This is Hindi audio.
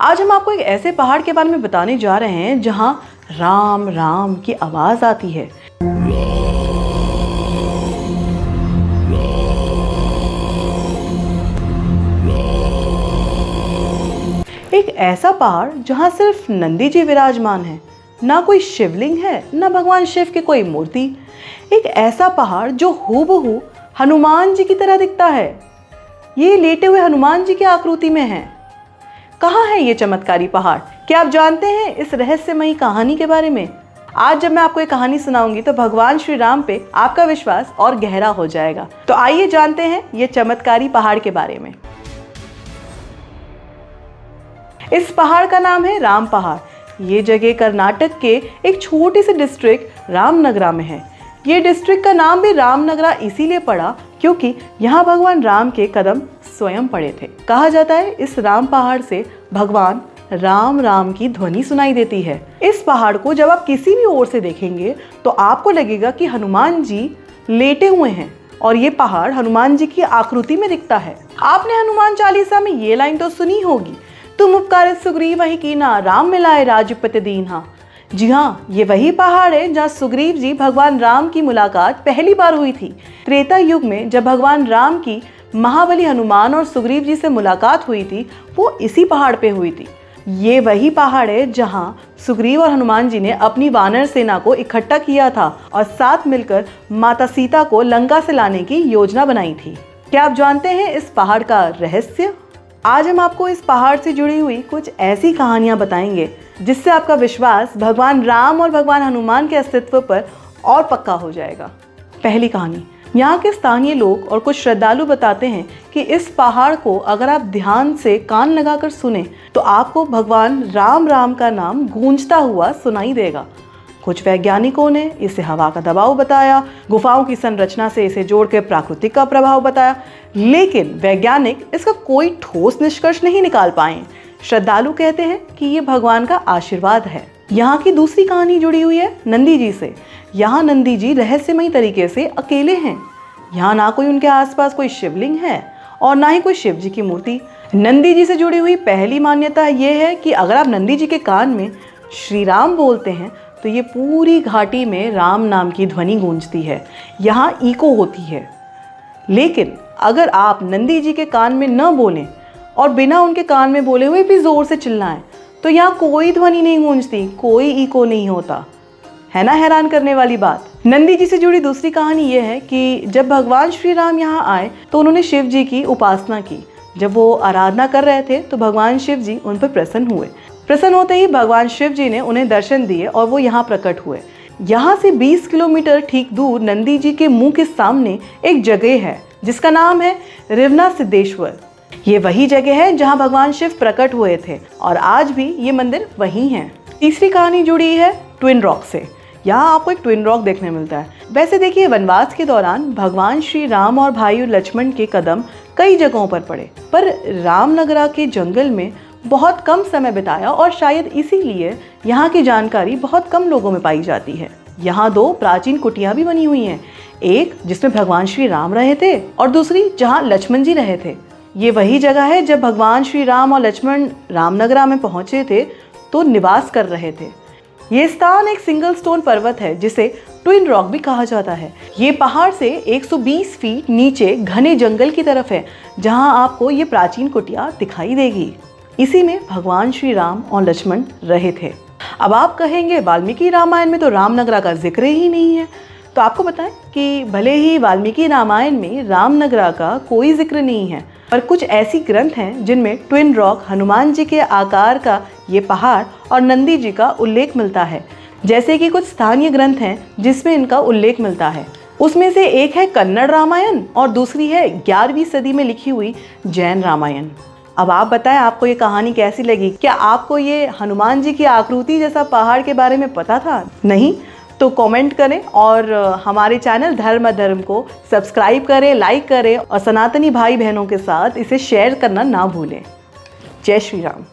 आज हम आपको एक ऐसे पहाड़ के बारे में बताने जा रहे हैं जहां राम राम की आवाज आती है। एक ऐसा पहाड़ जहां सिर्फ नंदी जी विराजमान है, ना कोई शिवलिंग है, ना भगवान शिव की कोई मूर्ति। एक ऐसा पहाड़ जो हूबहू हनुमान जी की तरह दिखता है। ये लेटे हुए हनुमान जी की आकृति में है। कहाँ है ये चमत्कारी पहाड़? क्या आप जानते हैं इस रहस्यमयी कहानी के बारे में? आज जब मैं आपको ये कहानी सुनाऊंगी तो भगवान श्री राम पे आपका विश्वास और गहरा हो जाएगा। तो आइए जानते हैं ये चमत्कारी पहाड़ के बारे में। इस पहाड़ का नाम है राम पहाड़। ये जगह कर्नाटक के एक छोटे से डिस्ट्रिक्ट रामनगरा में है। ये डिस्ट्रिक्ट का नाम भी रामनगरा इसीलिए पड़ा क्योंकि यहाँ भगवान राम के कदम स्वयं पड़े थे। कहा जाता है इस राम पहाड़ से भगवान राम राम की ध्वनि सुनाई देती है। इस पहाड़ को जब आप किसी भी ओर से देखेंगे तो आपको लगेगा कि हनुमान जी लेटे हुए हैं और ये पहाड़ हनुमान जी की आकृति में दिखता है। आपने हनुमान चालीसा में ये लाइन तो सुनी होगी, तुम उपकारित सुग्रीव ही कीना, राम मिलाए राजपति दीन्हा। जी हाँ, ये वही पहाड़ है जहाँ सुग्रीव जी भगवान राम की मुलाकात पहली बार हुई थी। त्रेता युग में जब भगवान राम की महाबली हनुमान और सुग्रीव जी से मुलाकात हुई थी, वो इसी पहाड़ पे हुई थी। ये वही पहाड़ है जहाँ सुग्रीव और हनुमान जी ने अपनी वानर सेना को इकट्ठा किया था और साथ मिलकर माता सीता को लंका से लाने की योजना बनाई थी। क्या आप जानते हैं इस पहाड़ का रहस्य? आज हम आपको इस पहाड़ से जुड़ी हुई कुछ ऐसी कहानियां बताएंगे जिससे आपका विश्वास भगवान राम और भगवान हनुमान के अस्तित्व पर और पक्का हो जाएगा। पहली कहानी। यहाँ के स्थानीय लोग और कुछ श्रद्धालु बताते हैं कि इस पहाड़ को अगर आप ध्यान से कान लगाकर सुने तो आपको भगवान राम राम का नाम गूंजता हुआ सुनाई देगा। कुछ वैज्ञानिकों ने इसे हवा का दबाव बताया, गुफाओं की संरचना से इसे जोड़कर प्राकृतिक का प्रभाव बताया, लेकिन वैज्ञानिक इसका कोई ठोस निष्कर्ष नहीं निकाल पाए। श्रद्धालु कहते हैं कि ये भगवान का आशीर्वाद है। यहाँ की दूसरी कहानी जुड़ी हुई है नंदी जी से। यहाँ नंदी जी रहस्यमयी तरीके से अकेले हैं। यहाँ ना कोई उनके आसपास कोई शिवलिंग है और ना ही कोई शिव जी की मूर्ति। नंदी जी से जुड़ी हुई पहली मान्यता यह है कि अगर आप नंदी जी के कान में श्री राम बोलते हैं तो ये पूरी घाटी में राम नाम की ध्वनि गूंजती है, यहाँ इको होती है। लेकिन अगर आप नंदी जी के कान में न बोलें और बिना उनके कान में बोले हुए भी जोर से चिल्लाएं तो यहाँ कोई ध्वनि नहीं गूंजती, कोई इको नहीं होता। है ना हैरान करने वाली बात। नंदी जी से जुड़ी दूसरी कहानी यह है कि जब भगवान श्री राम यहाँ आए तो उन्होंने शिव जी की उपासना की। जब वो आराधना कर रहे थे तो भगवान शिव जी उन पर प्रसन्न हुए। प्रसन्न होते ही भगवान शिव जी ने उन्हें दर्शन दिए और वो यहाँ प्रकट हुए। यहाँ से 20 किलोमीटर ठीक दूर नंदी जी के मुंह के सामने एक जगह है जिसका नाम है रिवना सिद्धेश्वर। ये वही जगह है जहाँ भगवान शिव प्रकट हुए थे और आज भी ये मंदिर वही है। तीसरी कहानी जुड़ी है ट्विन रॉक से। यहाँ आपको एक ट्विन रॉक देखने मिलता है। वैसे देखिए, वनवास के दौरान भगवान श्री राम और भाई लक्ष्मण के कदम कई जगहों पर पड़े, पर रामनगरा के जंगल में बहुत कम समय बिताया और शायद इसीलिए यहाँ की जानकारी बहुत कम लोगों में पाई जाती है। यहाँ 2 प्राचीन कुटियाँ भी बनी हुई हैं, एक जिसमें भगवान श्री राम रहे थे और दूसरी जहाँ लक्ष्मण जी रहे थे। ये वही जगह है जब भगवान श्री राम और लक्ष्मण रामनगरा में पहुँचे थे तो निवास कर रहे थे। ये स्थान एक सिंगल स्टोन पर्वत है जिसे ट्विन रॉक भी कहा जाता है। ये पहाड़ से 120 फीट नीचे घने जंगल की तरफ है जहाँ आपको ये प्राचीन कुटिया दिखाई देगी। इसी में भगवान श्री राम और लक्ष्मण रहे थे। अब आप कहेंगे वाल्मीकि रामायण में तो रामनगरा का जिक्र ही नहीं है। तो आपको बताएं कि भले ही वाल्मीकि रामायण में रामनगरा का कोई जिक्र नहीं है, पर कुछ ऐसी ग्रंथ हैं जिनमें ट्विन रॉक, हनुमान जी के आकार का ये पहाड़ और नंदी जी का उल्लेख मिलता है। जैसे कि कुछ स्थानीय ग्रंथ हैं जिसमें इनका उल्लेख मिलता है। उसमें से एक है कन्नड़ रामायण और दूसरी है 11वीं सदी में लिखी हुई जैन रामायण। अब आप बताएं आपको ये कहानी कैसी लगी? क्या आपको ये हनुमान जी की आकृति जैसा पहाड़ के बारे में पता था? नहीं तो कमेंट करें और हमारे चैनल धर्म अधर्म को सब्सक्राइब करें, लाइक करें और सनातनी भाई बहनों के साथ इसे शेयर करना ना भूलें। जय श्री राम।